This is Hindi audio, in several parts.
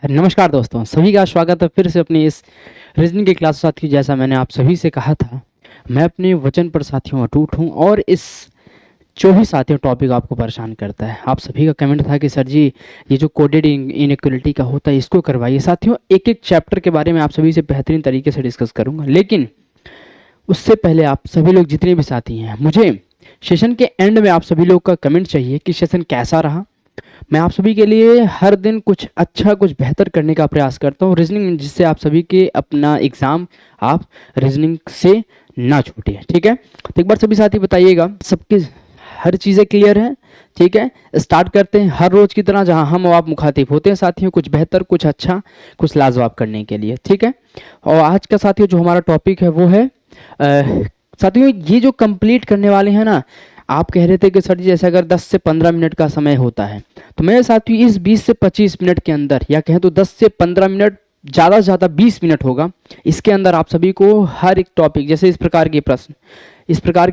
नमस्कार दोस्तों, सभी का स्वागत है फिर से अपनी इस रीजनिंग की क्लास साथ की। जैसा मैंने आप सभी से कहा था, मैं अपने वचन पर साथियों अटूट हूँ और इस जो भी साथियों टॉपिक आपको परेशान करता है, आप सभी का कमेंट था कि सर जी ये जो कोडेड इनइक्वलिटी का होता है इसको करवाइए। साथियों एक एक चैप्टर के बारे में आप सभी से बेहतरीन तरीके से डिस्कस करूँगा, लेकिन उससे पहले आप सभी लोग जितने भी साथी हैं, मुझे सेशन के एंड में आप सभी लोग का कमेंट चाहिए कि सेशन कैसा रहा। मैं आप सभी के लिए हर दिन कुछ अच्छा कुछ बेहतर करने का प्रयास करता हूँ रीजनिंग, जिससे आप सभी के अपना एग्ज़ाम आप रीजनिंग से ना छूटे। ठीक है, तो एक बार सभी साथी बताइएगा सबकी हर चीज़ें क्लियर है। ठीक है, स्टार्ट करते हैं हर रोज़ की तरह, जहाँ हम और आप मुखातिब होते हैं साथियों, कुछ बेहतर कुछ अच्छा कुछ लाजवाब करने के लिए। ठीक है, और आज का साथियों जो हमारा टॉपिक है वो है साथियों ये जो कंप्लीट करने वाले हैं ना, आप कह रहे थे कि सर जी जैसे अगर 10 से 15 मिनट का समय होता है, तो मेरे साथियों इस 20 से 25 मिनट के अंदर, या कहें तो 10 से 15 मिनट, ज़्यादा से ज़्यादा 20 मिनट होगा, इसके अंदर आप सभी को हर एक टॉपिक, जैसे इस प्रकार के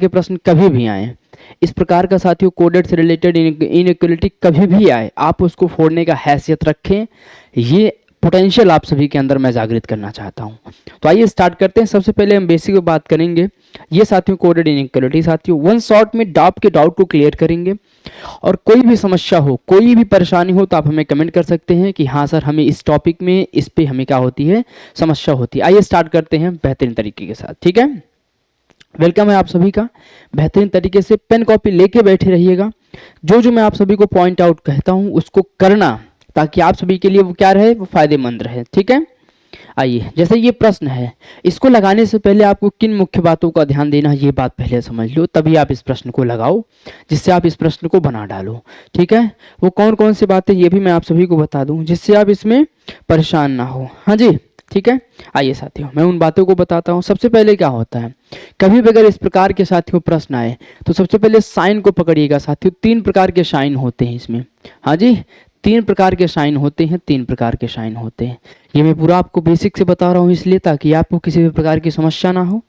प्रश्न कभी भी आए, इस प्रकार का साथियों कोडेड से रिलेटेड इनइक्वलिटी कभी भी आए, आप उसको फोड़ने का हैसियत रखें। ये पोटेंशियल आप सभी के अंदर मैं जागृत करना चाहता हूँ। तो आइए स्टार्ट करते हैं। सबसे पहले हम बेसिक पे बात करेंगे। ये साथियों कोडेड इनइक्वलिटी साथियों वन शॉट में आपके डाउट को क्लियर करेंगे, और कोई भी समस्या हो, कोई भी परेशानी हो, तो आप हमें कमेंट कर सकते हैं कि हाँ सर हमें इस टॉपिक में इस पे हमें क्या होती है, समस्या होती है। आइए स्टार्ट करते हैं बेहतरीन तरीके के साथ। ठीक है, वेलकम है आप सभी का। बेहतरीन तरीके से पेन कॉपी लेके बैठे रहिएगा। जो जो मैं आप सभी को पॉइंट आउट कहता हूँ उसको करना, ताकि आप सभी के लिए वो क्या रहे, वो फायदेमंद रहे। ठीक है, आइए जैसे ये प्रश्न है, इसको लगाने से पहले आपको किन मुख्य बातों का ध्यान देना है ये बात पहले समझ लो, तभी आप इस प्रश्न को लगाओ, जिससे आप इस प्रश्न को बना डालो। ठीक है, वो कौन कौन सी बातें ये भी मैं आप सभी को बता दूं, जिससे आप इसमें परेशान ना हो। हाँ जी, ठीक है, आइए साथियों मैं उन बातों को बताता हूँ। सबसे पहले क्या होता है, कभी भी अगर इस प्रकार के साथियों प्रश्न आए, तो सबसे पहले साइन को पकड़िएगा साथियों। 3 प्रकार के साइन होते हैं इसमें। हाँ जी, 3 प्रकार के साइन होते हैं, 3 प्रकार के साइन होते हैं। ये मैं पूरा आपको बेसिक से बता रहा हूँ इसलिए, ताकि आपको किसी भी प्रकार की समस्या ना हो।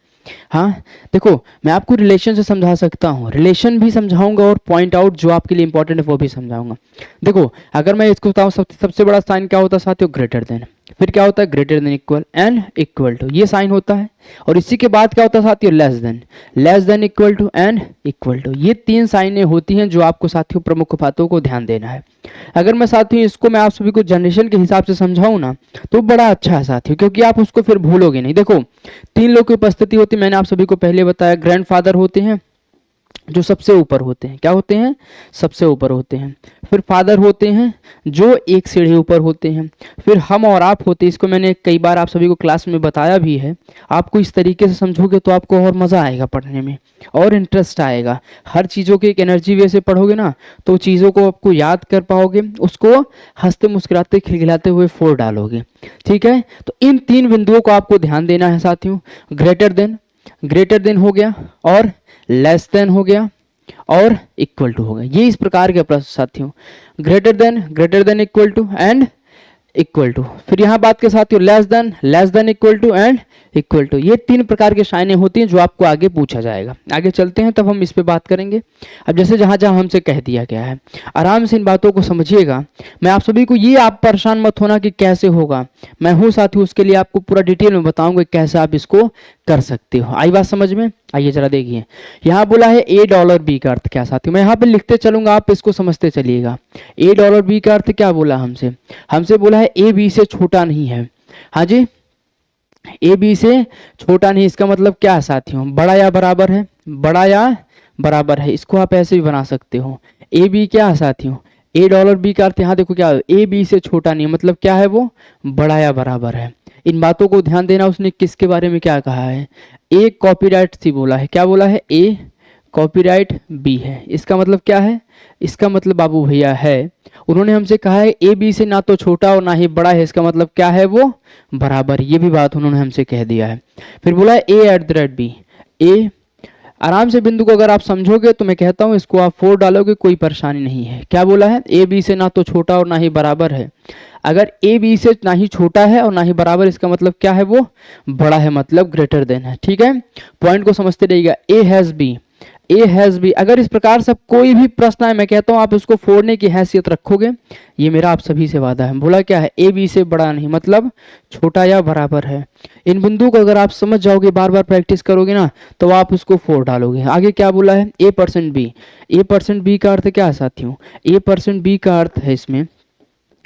हाँ देखो, मैं आपको रिलेशन से समझा सकता हूँ, रिलेशन भी समझाऊंगा, और पॉइंट आउट जो आपके लिए इंपॉर्टेंट है वो भी समझाऊंगा। देखो अगर मैं इसको बताऊँ, सबसे बड़ा साइन क्या होता है साथियों, ग्रेटर देन। फिर क्या होता है, greater than equal and equal to, ये साइन होता है। और इसी के बाद क्या होता है साथियों, less than equal to and equal to. ये 3 साइनें होती हैं जो आपको साथियों प्रमुख बातों को ध्यान देना है। अगर मैं साथियों इसको मैं आप सभी को जनरेशन के हिसाब से समझाऊं ना, तो बड़ा अच्छा है साथियों, क्योंकि आप उसको फिर भूलोगे नहीं। देखो 3 लोग की उपस्थिति होती है, मैंने आप सभी को पहले बताया। ग्रैंडफादर होते हैं जो सबसे ऊपर होते हैं, क्या होते हैं, सबसे ऊपर होते हैं। फिर फादर होते हैं जो एक सीढ़ी ऊपर होते हैं। फिर हम और आप होते हैं, इसको मैंने कई बार आप सभी को क्लास में बताया भी है। आपको इस तरीके से समझोगे तो आपको और मज़ा आएगा पढ़ने में, और इंटरेस्ट आएगा। हर चीज़ों की एक एनर्जी वे से पढ़ोगे ना, तो चीज़ों को आपको याद कर पाओगे, उसको हंसते मुस्कुराते खिलखिलाते हुए फोड़ डालोगे। ठीक है, तो इन 3 बिंदुओं को आपको ध्यान देना है साथियों। ग्रेटर देन हो गया, और लेस देन हो गया, और इक्वल टू हो गया। ये इस प्रकार के प्रश्न साथियों, greater than equal to and equal to. फिर यहाँ बात के साथियों less than equal to and equal to. ये 3 प्रकार की साइनें होती हैं जो आपको आगे पूछा जाएगा। आगे चलते हैं तब हम इस पे बात करेंगे। अब जैसे जहाँ जहाँ हमसे कह दिया गया है, आराम से इन बातों को समझिएगा। मैं आप सभी को, ये आप परेशान मत होना कि कैसे होगा, मैं हूँ साथियों उसके लिए आपको पूरा डिटेल में बताऊंगा कैसे आप इसको कर सकते हो। आई बात समझ में? आइए जरा देखिए, यहाँ बोला है $A का अर्थ क्या साथियों, मैं यहाँ पे लिखते चलूंगा, आप इसको समझते चलिएगा। $A का अर्थ क्या बोला हमसे बोला है ए बी से छोटा नहीं है। हाँ जी, ए बी से छोटा नहीं, इसका मतलब क्या है साथियों, बड़ा या बराबर है, बड़ा या बराबर है। इसको आप ऐसे भी बना सकते हो, ए बी क्या है साथियों, $A का अर्थ यहाँ देखो क्या है, ए बी से छोटा नहीं, मतलब क्या है, वो बड़ा या बराबर है। इन बातों को ध्यान देना। उसने किसके बारे में क्या कहा है, ए कॉपीराइट सी बोला है, क्या बोला है, ए कॉपीराइट बी है। इसका मतलब क्या है, इसका मतलब बाबू भैया है, उन्होंने हमसे कहा है ए बी से ना तो छोटा और ना ही बड़ा है, इसका मतलब क्या है, वो बराबर। ये भी बात उन्होंने हमसे कह दिया है। फिर बोला है A@B, ए आराम से बिंदु को अगर आप समझोगे तो मैं कहता हूं इसको आप 4 डालोगे, कोई परेशानी नहीं है। क्या बोला है, ए बी से ना तो छोटा और ना ही बराबर है। अगर ए बी से ना ही छोटा है और ना ही बराबर, इसका मतलब क्या है, वो बड़ा है, मतलब ग्रेटर देन है। ठीक है, पॉइंट को समझते रहिएगा। ए हैज़ बी, अगर इस प्रकार से कोई भी प्रश्न आए, मैं कहता हूँ आप उसको फोड़ने की हैसियत रखोगे, ये मेरा आप सभी से वादा है। बोला क्या है, ए बी से बड़ा नहीं, मतलब छोटा या बराबर है। इन बिंदुओं को अगर आप समझ जाओगे, बार बार प्रैक्टिस करोगे ना, तो आप उसको फोड़ डालोगे। आगे क्या बोला है, ए परसेंट बी। ए परसेंट बी का अर्थ क्या है साथियों, ए परसेंट बी का अर्थ है इसमें,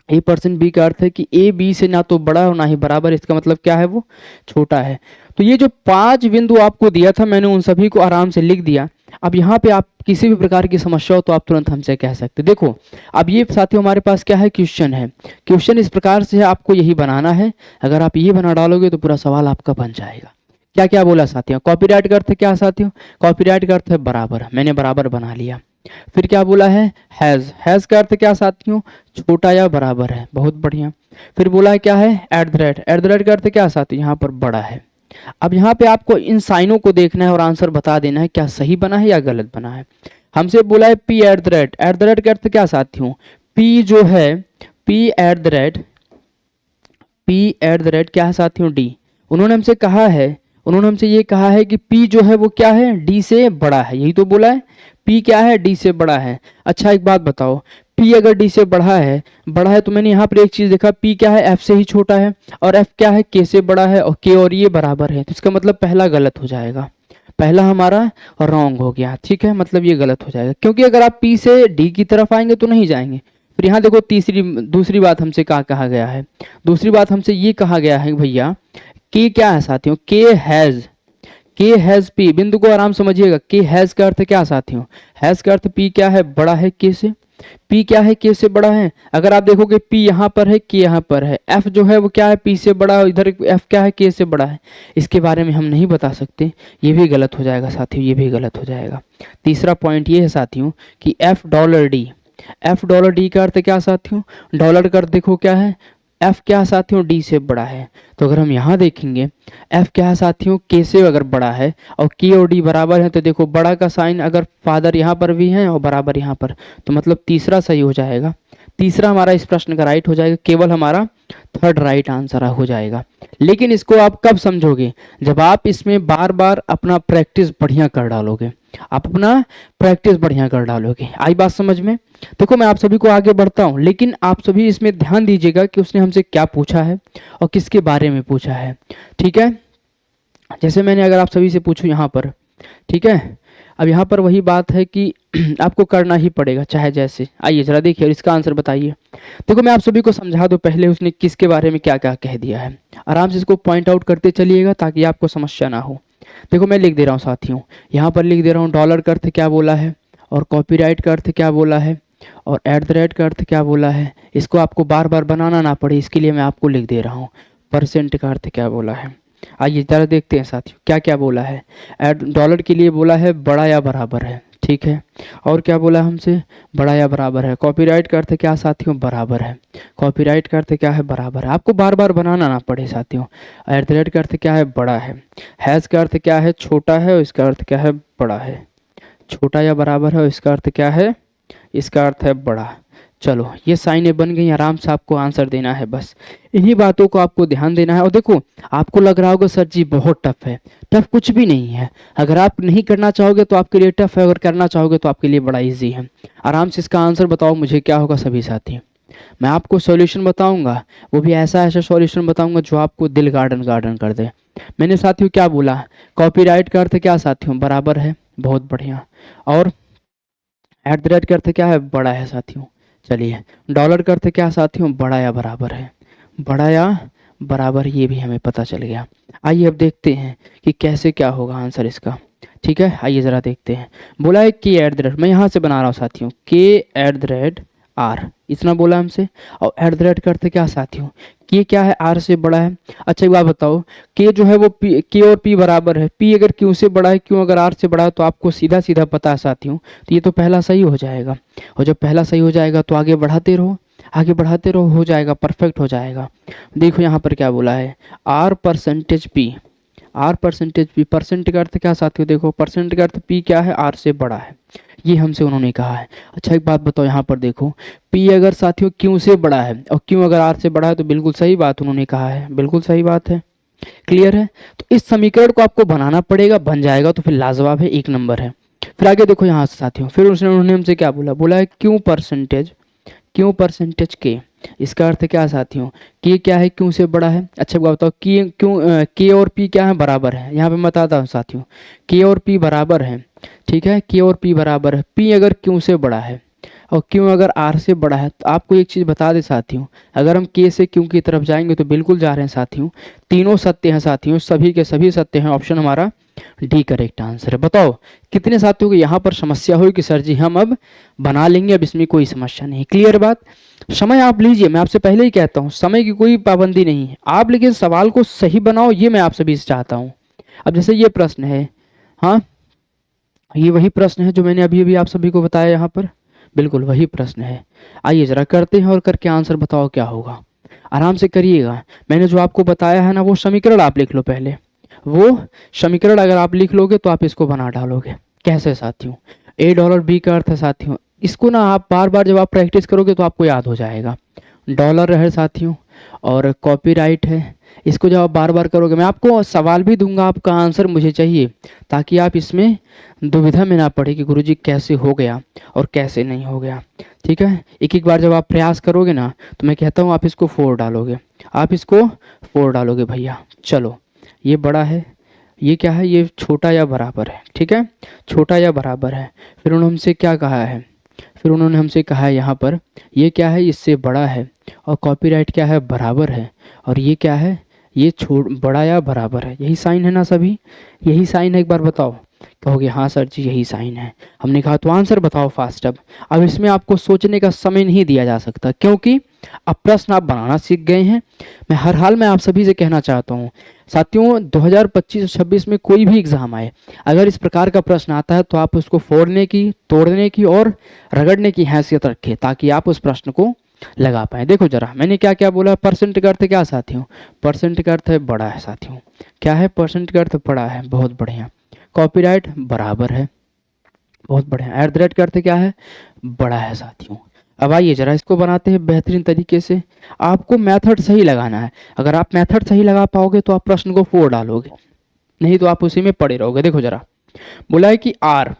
ए परसेंट बी का अर्थ है कि ए बी से ना तो बड़ा और ना ही बराबर, इसका मतलब क्या है, वो छोटा है। तो ये जो 5 बिंदु आपको दिया था, मैंने उन सभी को आराम से लिख दिया। अब यहाँ पे आप किसी भी प्रकार की समस्या हो तो आप तुरंत हमसे कह सकते। देखो अब ये साथियों हमारे पास क्या है, क्वेश्चन है। क्वेश्चन इस प्रकार से है, आपको यही बनाना है। अगर आप ये बना डालोगे तो पूरा सवाल आपका बन जाएगा। क्या क्या बोला साथियों, कॉपीराइट का अर्थ क्या साथियों, कॉपीराइट का अर्थ है बराबर, मैंने बराबर बना लिया। फिर क्या बोला है, हैज़ का अर्थ क्या साथियों, छोटा या बराबर है, बहुत बढ़िया। फिर बोला है क्या है, एट द रेट का अर्थ क्या साथियों, यहाँ पर बड़ा है। अब यहाँ पे आपको इन साइनों को देखना है और आंसर बता देना है क्या सही बना है या गलत बना है। हमसे बोला है पी एट द रेट का अर्थ क्या साथियों, पी जो है, पी एट द रेट क्या है साथियों, डी। उन्होंने हमसे कहा है, उन्होंने हमसे ये कहा है कि P जो है वो क्या है, D से बड़ा है, यही तो बोला है, P क्या है, D से बड़ा है। अच्छा एक बात बताओ, P अगर D से बड़ा है तो मैंने यहाँ पर एक चीज़ देखा, P क्या है, F से ही छोटा है, और F क्या है, K से बड़ा है, और K और ये बराबर है। तो इसका मतलब पहला गलत हो जाएगा, पहला हमारा रॉन्ग हो गया, ठीक है, मतलब ये गलत हो जाएगा, क्योंकि अगर आप P से D की तरफ आएंगे तो नहीं जाएंगे। फिर यहाँ देखो दूसरी बात हमसे क्या कहा गया है, दूसरी बात हमसे ये कहा गया है भैया, के क्या है साथियों, के हैज पी। बिंदु को आराम समझिएगा, के हैज का अर्थ क्या साथियों, हैज का अर्थ पी क्या है, बड़ा है के से। पी क्या है, के से बड़ा है। अगर आप देखोगे पी यहाँ पर है, के यहाँ पर है। एफ जो है वो क्या है, पी से बड़ा, इधर एफ क्या है, के से बड़ा है। इसके बारे में हम नहीं बता सकते, ये भी गलत हो जाएगा साथियों, ये भी गलत हो जाएगा। तीसरा पॉइंट ये है साथियों कि एफ डॉलर डी का अर्थ क्या साथियों, डॉलर का अर्थ देखो क्या है, एफ क्या है साथियों, डी से बड़ा है। तो अगर हम यहाँ देखेंगे एफ क्या है साथियों, के से अगर बड़ा है और के और डी बराबर है, तो देखो बड़ा का साइन अगर फादर यहाँ पर भी है और बराबर यहाँ पर, तो मतलब तीसरा सही हो जाएगा। तीसरा हमारा इस प्रश्न का राइट हो जाएगा, केवल हमारा थर्ड राइट आंसर हो जाएगा। लेकिन इसको आप कब समझोगे, जब आप इसमें बार बार अपना प्रैक्टिस बढ़िया कर डालोगे, आप अपना प्रैक्टिस बढ़िया कर डालोगे। आई बात समझ में। देखो मैं आप सभी को आगे बढ़ता हूं, लेकिन आप सभी इसमें ध्यान दीजिएगा कि उसने हमसे क्या पूछा है और किसके बारे में पूछा है, ठीक है। जैसे मैंने अगर आप सभी से पूछूं यहाँ पर, ठीक है, अब यहाँ पर वही बात है कि आपको करना ही पड़ेगा चाहे जैसे। आइए जरा देखिए और इसका आंसर बताइए। देखो मैं आप सभी को समझा दूं पहले उसने किसके बारे में क्या क्या कह दिया है, आराम से इसको पॉइंट आउट करते चलिएगा ताकि आपको समस्या ना हो। देखो मैं लिख दे रहा हूँ साथियों, यहाँ पर लिख दे रहा हूँ डॉलर का अर्थ क्या बोला है, और कॉपीराइट का अर्थ क्या बोला है, और एट द रेट का अर्थ क्या बोला है। इसको आपको बार बार बनाना ना पड़े इसके लिए मैं आपको लिख दे रहा हूँ। परसेंट का अर्थ क्या बोला है, आइए जरा देखते हैं साथियों क्या क्या बोला है। एट डॉलर के लिए बोला है बड़ा या बराबर है, ठीक है। और क्या बोला हमसे, बड़ा या बराबर है। कॉपीराइट का अर्थ क्या साथियों, बराबर है। कॉपीराइट का अर्थ क्या है, बराबर है। आपको बार बार बनाना ना पड़े साथियों। एट द रेट का अर्थ क्या है, बड़ा है। हैज़ का अर्थ क्या है, छोटा है, और इसका अर्थ क्या है, बड़ा है। छोटा या बराबर है और इसका अर्थ क्या है, इसका अर्थ है बड़ा। चलो ये साइनें बन गई, आराम से आपको आंसर देना है, बस इन्हीं बातों को आपको ध्यान देना है। और देखो आपको लग रहा होगा सर जी बहुत टफ है, टफ कुछ भी नहीं है। अगर आप नहीं करना चाहोगे तो आपके लिए टफ है, अगर करना चाहोगे तो आपके लिए बड़ा इजी है। आराम से इसका आंसर बताओ मुझे क्या होगा सभी साथी। मैं आपको सॉल्यूशन बताऊंगा, वो भी ऐसा सॉल्यूशन बताऊंगा जो आपको दिल गार्डन कर दे। मैंने साथियों क्या बोला, कॉपीराइट का अर्थ क्या साथियों, बराबर है, बहुत बढ़िया। और एट द रेट का अर्थ क्या है, बड़ा है साथियों। चलिए डॉलर का अर्थ क्या साथियों, बड़ा या बराबर है। बड़ा या बराबर ये भी हमें पता चल गया। आइए अब देखते हैं कि कैसे क्या होगा आंसर इसका, ठीक है। आइए ज़रा देखते हैं। बोला है के एट द रेट, मैं यहाँ से बना रहा हूँ साथियों, के एट द रेट आर, इतना बोला हमसे। और एट द रेट का अर्थ क्या साथियों, के क्या है, आर से बड़ा है। अच्छा एक बात बताओ, के जो है वो पी, के और पी बराबर है। पी अगर क्यू से बड़ा है, क्यू अगर आर से बड़ा है, तो आपको सीधा सीधा पता है साथियों, तो ये तो पहला सही हो जाएगा। और जब पहला सही हो जाएगा तो आगे बढ़ाते रहो, आगे बढ़ाते रहो, हो जाएगा, परफेक्ट हो जाएगा। देखो यहाँ पर क्या बोला है, R percentage P, R percentage P. Percent का अर्थ क्या साथियों, देखो परसेंट का अर्थ पी क्या है, आर से बड़ा है, ये हमसे उन्होंने कहा है। अच्छा एक बात बताओ, यहाँ पर देखो पी अगर साथियों क्यू से बड़ा है और क्यू अगर आर से बड़ा है, तो बिल्कुल सही बात उन्होंने कहा है, बिल्कुल सही बात है। क्लियर है। तो इस समीकरण को आपको बनाना पड़ेगा, बन जाएगा तो फिर लाजवाब है, एक नंबर है। फिर आगे देखो यहाँ से साथियों, फिर उन्होंने हमसे क्या बोला, बोला है क्यों परसेंटेज के। इसका अर्थ क्या है साथियों, के क्या है, क्यों से बड़ा है। अच्छा बताओ के और पी क्या है, बराबर है। यहाँ पे मैं बताता हूँ साथियों, के और पी बराबर है, ठीक है, के और पी बराबर है। पी अगर क्यों से बड़ा है और क्यों अगर आर से बड़ा है, तो आपको एक चीज़ बता दें साथियों, अगर हम के से क्यों की तरफ जाएंगे तो बिल्कुल जा रहे हैं साथियों, तीनों सत्य हैं साथियों, सभी के सभी सत्य हैं। ऑप्शन हमारा डी करेक्ट आंसर है। बताओ कितने साथियों को यहाँ पर समस्या हुई कि सर जी हम अब बना लेंगे, अब इसमें कोई समस्या नहीं। क्लियर बात। समय आप लीजिए, मैं आपसे पहले ही कहता हूँ समय की कोई पाबंदी नहीं है, आप लेकिन सवाल को सही बनाओ, ये मैं आप सभी से चाहता हूँ। अब जैसे ये प्रश्न है, हाँ ये वही प्रश्न है जो मैंने अभी अभी आप सभी को बताया, यहाँ पर बिल्कुल वही प्रश्न है। आइए जरा करते हैं और करके आंसर बताओ क्या होगा। आराम से करिएगा, मैंने जो आपको बताया है ना वो समीकरण आप लिख लो पहले, वो समीकरण अगर आप लिख लोगे तो आप इसको बना डालोगे। कैसे साथियों, $a b का अर्थ है साथियों, इसको ना आप बार बार जब आप प्रैक्टिस करोगे तो आपको याद हो जाएगा। डॉलर है साथियों, और कॉपीराइट है, इसको जब आप बार बार करोगे, मैं आपको सवाल भी दूंगा, आपका आंसर मुझे चाहिए, ताकि आप इसमें दुविधा में ना पड़े कि गुरुजी कैसे हो गया और कैसे नहीं हो गया। ठीक है, एक एक बार जब आप प्रयास करोगे ना तो मैं कहता हूँ आप इसको 4 डालोगे, आप इसको 4 डालोगे भैया। चलो ये बड़ा है, ये क्या है, ये छोटा या बराबर है, ठीक है, छोटा या बराबर है। फिर उन्होंने हमसे क्या कहा है, फिर उन्होंने हमसे कहा है यहाँ पर ये क्या है, इससे बड़ा है, और कॉपीराइट क्या है, बराबर है, और ये क्या है, ये बड़ा या बराबर है। यही साइन है ना सभी, यही साइन है। एक बार बताओ, कहोगे हाँ सर जी यही साइन है। हमने कहा तो आंसर बताओ फास्ट। अब इसमें आपको सोचने का समय नहीं दिया जा सकता, क्योंकि अब प्रश्न आप बनाना सीख गए हैं। मैं हर हाल में आप सभी से कहना चाहता हूँ साथियों, 2025-26 में कोई भी एग्जाम आए, अगर इस प्रकार का प्रश्न आता है तो आप उसको फोड़ने की, तोड़ने की और रगड़ने की हैसियत रखें, ताकि आप उस प्रश्न को लगा पाए। देखो जरा मैंने क्या क्या बोला, परसेंट का अर्थ क्या साथियों, परसेंट का अर्थ है बड़ा है साथियों, क्या है, परसेंट का अर्थ बड़ा है, बहुत बढ़िया। कॉपीराइट बराबर है, बहुत बढ़िया। एट द रेट का अर्थ क्या है, बड़ा है साथियों। अब आइए जरा इसको बनाते हैं बेहतरीन तरीके से। आपको मेथड सही लगाना है, अगर आप मेथड सही लगा पाओगे तो आप प्रश्न को 4 डालोगे, नहीं तो आप उसी में पड़े रहोगे। देखो जरा, बोला है कि आर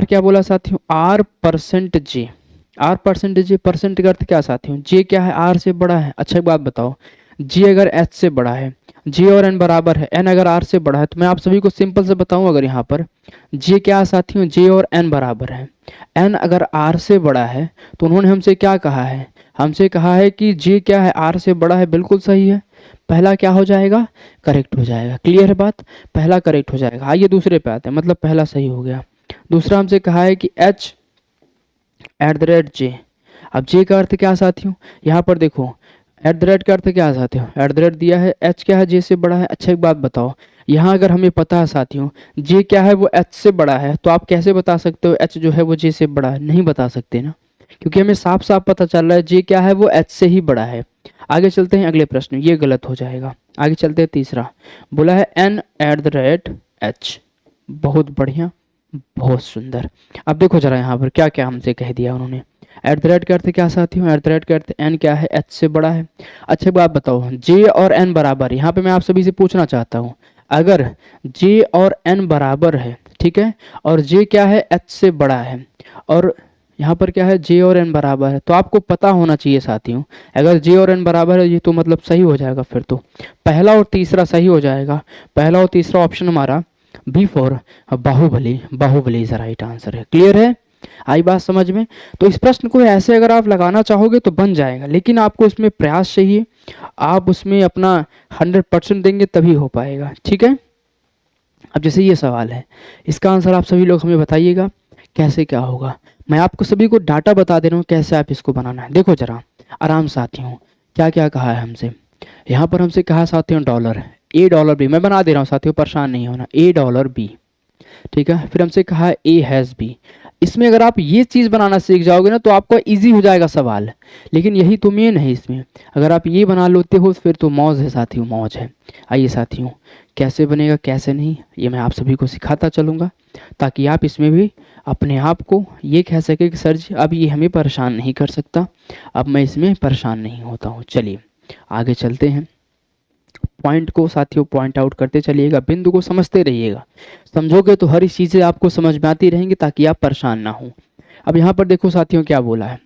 क्या बोला साथियों, are percent J, are percent J, percent का अर्थ क्या साथियों, जे क्या है, आर से बड़ा है। अच्छा एक बात बताओ, जे अगर एच से बड़ा है, जे और एन बराबर है, एन अगर आर से बड़ा है, तो मैं आप सभी को सिंपल से बताऊं, अगर यहाँ पर जे क्या है साथियों, जे और एन बराबर है, एन अगर आर से बड़ा है, तो उन्होंने हमसे क्या कहा है, हमसे कहा है कि जे क्या है, आर से बड़ा है। बिल्कुल सही है, पहला क्या हो जाएगा, करेक्ट हो जाएगा। क्लियर है बात, पहला करेक्ट हो जाएगा। आइए दूसरे पे आते हैं, मतलब पहला सही हो गया। दूसरा हमसे कहा है कि एच एट द रेट जे। अब जे का अर्थ क्या साथियों, यहाँ पर देखो एट द रेट का अर्थ क्या साथियों, एट द रेट दिया है, एच क्या है, जे से बड़ा है। अच्छा एक बात बताओ, यहाँ अगर हमें पता है साथियों जे क्या है वो एच से बड़ा है, तो आप कैसे बता सकते हो एच जो है वो जे से बड़ा है, नहीं बता सकते ना, क्योंकि हमें साफ साफ पता चल रहा है जे क्या है वो एच से ही बड़ा है। आगे चलते हैं अगले प्रश्न, ये गलत हो जाएगा। आगे चलते हैं तीसरा, बोला है N at the rate H, बहुत बढ़िया, बहुत सुंदर। अब देखो जरा यहाँ पर क्या क्या हमसे कह दिया उन्होंने। एट द रेट का अर्थ क्या साथियों, एट द रेट का अर्थ एन क्या है, एच से बड़ा है। अच्छा बात बताओ, जे और एन बराबर, यहाँ पे मैं आप सभी से पूछना चाहता हूँ, अगर जे और एन बराबर है, ठीक है, और जे क्या है, एच से बड़ा है, और यहाँ पर क्या है, जे और एन बराबर है, तो आपको पता होना चाहिए साथियों, अगर जे और एन बराबर है ये तो मतलब सही हो जाएगा, फिर तो पहला और तीसरा सही हो जाएगा। पहला और तीसरा ऑप्शन हमारा B for Baahubali, Baahubali is right answer है। क्लियर है, आई बात समझ में। तो इस प्रश्न को ऐसे अगर आप लगाना चाहोगे तो बन जाएगा, लेकिन आपको इसमें प्रयास चाहिए, आप उसमें अपना 100% देंगे तभी हो पाएगा, ठीक है। अब जैसे ये सवाल है, इसका आंसर आप सभी लोग हमें बताइएगा कैसे क्या होगा। मैं आपको सभी को डाटा बता दे रहा हूँ कैसे आप इसको बनाना है। देखो जरा आराम साथियों, क्या क्या कहा है हमसे, यहाँ पर हमसे कहा साथियों डॉलर, $a मैं बना दे रहा हूँ साथियों, परेशान नहीं होना, $a, ठीक है। फिर हमसे कहा ए हैज़ बी, इसमें अगर आप ये चीज़ बनाना सीख जाओगे ना तो आपको इजी हो जाएगा सवाल, लेकिन यही तो मेन है इसमें, अगर आप ये बना लेते हो फिर तो मौज है साथियों, मौज है। आइए साथियों, कैसे बनेगा कैसे नहीं ये मैं आप सभी को सिखाता चलूँगा, ताकि आप इसमें भी अपने आप को ये कह सके कि सर जी अब ये हमें परेशान नहीं कर सकता, अब मैं इसमें परेशान नहीं होता हूँ। चलिए आगे चलते हैं। पॉइंट को साथियों पॉइंट आउट करते चलिएगा, बिंदु को समझते रहिएगा। समझोगे तो हर चीज़ें आपको समझ में आती रहेंगी ताकि आप परेशान ना हो। अब यहाँ पर देखो साथियों क्या बोला है,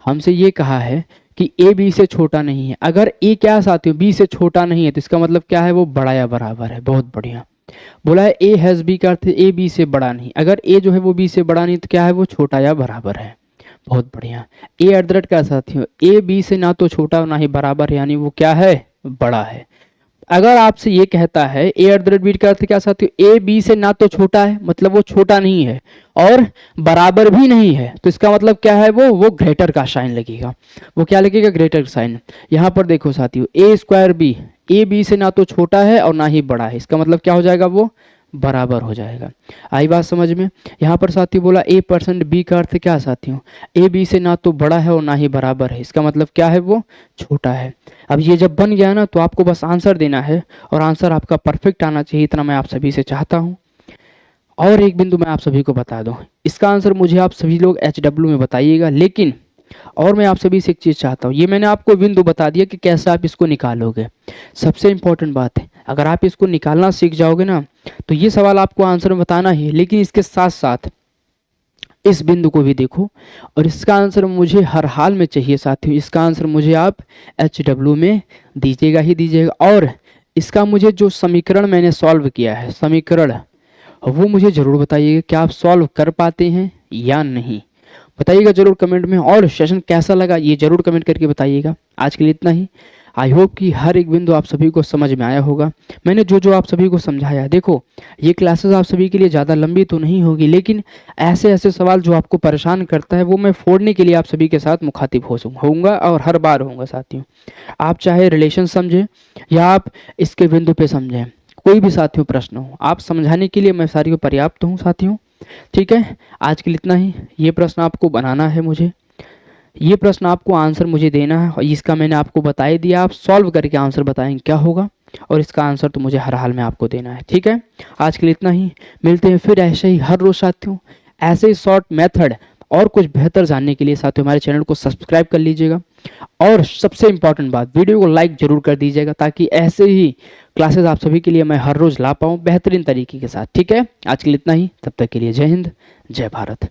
हमसे ये कहा है कि ए बी से छोटा नहीं है। अगर ए क्या है साथियों, बी से छोटा नहीं है तो इसका मतलब क्या है, वो बड़ा या बराबर है। बहुत बढ़िया बोला है। ए हैज़ बी का अर्थ है ए बी से बड़ा नहीं। अगर ए जो है वो बी से बड़ा नहीं तो क्या है, वो छोटा या बराबर है। बहुत बढ़िया। ए एट द रेट का साथियों, ए बी से ना तो छोटा और ना ही बराबर है, यानी वो क्या है, बड़ा है। अगर आपसे ये कहता है ए एट द रेट बी का अर्थ क्या साथियों, ए बी से ना तो छोटा है मतलब वो छोटा नहीं है और बराबर भी नहीं है, तो इसका मतलब क्या है, वो ग्रेटर का साइन लगेगा। वो क्या लगेगा, ग्रेटर साइन। यहाँ पर देखो साथियों, ए स्क्वायर बी, ए बी से ना तो छोटा है और ना ही बड़ा है, इसका मतलब क्या हो जाएगा, वो बराबर हो जाएगा। आई बात समझ में। यहाँ पर साथियों बोला a% b का अर्थ क्या साथियों, ए बी से ना तो बड़ा है और ना ही बराबर है, इसका मतलब क्या है, वो छोटा है। अब ये जब बन गया ना तो आपको बस आंसर देना है और आंसर आपका परफेक्ट आना चाहिए, इतना मैं आप सभी से चाहता हूँ। और एक बिंदु मैं आप सभी को बता दूँ, इसका आंसर मुझे आप सभी लोग HW में बताइएगा। लेकिन और मैं आप सभी से एक चीज़ चाहता हूँ, ये मैंने आपको बिंदु बता दिया कि कैसे आप इसको निकालोगे। सबसे इम्पोर्टेंट बात है, अगर आप इसको निकालना सीख जाओगे ना तो ये सवाल आपको आंसर में बताना ही है, लेकिन इसके साथ साथ इस बिंदु को भी देखो और इसका आंसर मुझे हर हाल में चाहिए साथियों। इसका आंसर मुझे आप HW में दीजिएगा ही दीजिएगा। और इसका मुझे जो समीकरण मैंने सॉल्व किया है, समीकरण, वो मुझे ज़रूर बताइएगा क्या आप सॉल्व कर पाते हैं या नहीं। बताइएगा जरूर कमेंट में। और सेशन कैसा लगा ये जरूर कमेंट करके बताइएगा। आज के लिए इतना ही। आई होप कि हर एक बिंदु आप सभी को समझ में आया होगा। मैंने जो आप सभी को समझाया, देखो ये क्लासेस आप सभी के लिए ज़्यादा लंबी तो नहीं होगी, लेकिन ऐसे ऐसे सवाल जो आपको परेशान करता है वो मैं फोड़ने के लिए आप सभी के साथ मुखातिब होऊंगा और हर बार होऊंगा साथियों। आप चाहे रिलेशन समझें या आप इसके बिंदु पे समझें, कोई भी साथियों प्रश्न हो, आप समझाने के लिए मैं सारी पर्याप्त हूँ साथियों। ठीक है, आज के लिए इतना ही। ये प्रश्न आपको बनाना है, मुझे ये प्रश्न आपको आंसर मुझे देना है और इसका मैंने आपको बता ही दिया, आप सॉल्व करके आंसर बताएंगे क्या होगा और इसका आंसर तो मुझे हर हाल में आपको देना है। ठीक है, आज के लिए इतना ही। मिलते हैं फिर ऐसे ही हर रोज साथियों, ऐसे ही शॉर्ट मेथड और कुछ बेहतर जानने के लिए साथियों हमारे चैनल को सब्सक्राइब कर लीजिएगा। और सबसे इम्पॉर्टेंट बात, वीडियो को लाइक जरूर कर दीजिएगा ताकि ऐसे ही क्लासेस आप सभी के लिए मैं हर रोज ला पाऊँ बेहतरीन तरीके के साथ। ठीक है, आज के लिए इतना ही। तब तक के लिए जय हिंद, जय भारत।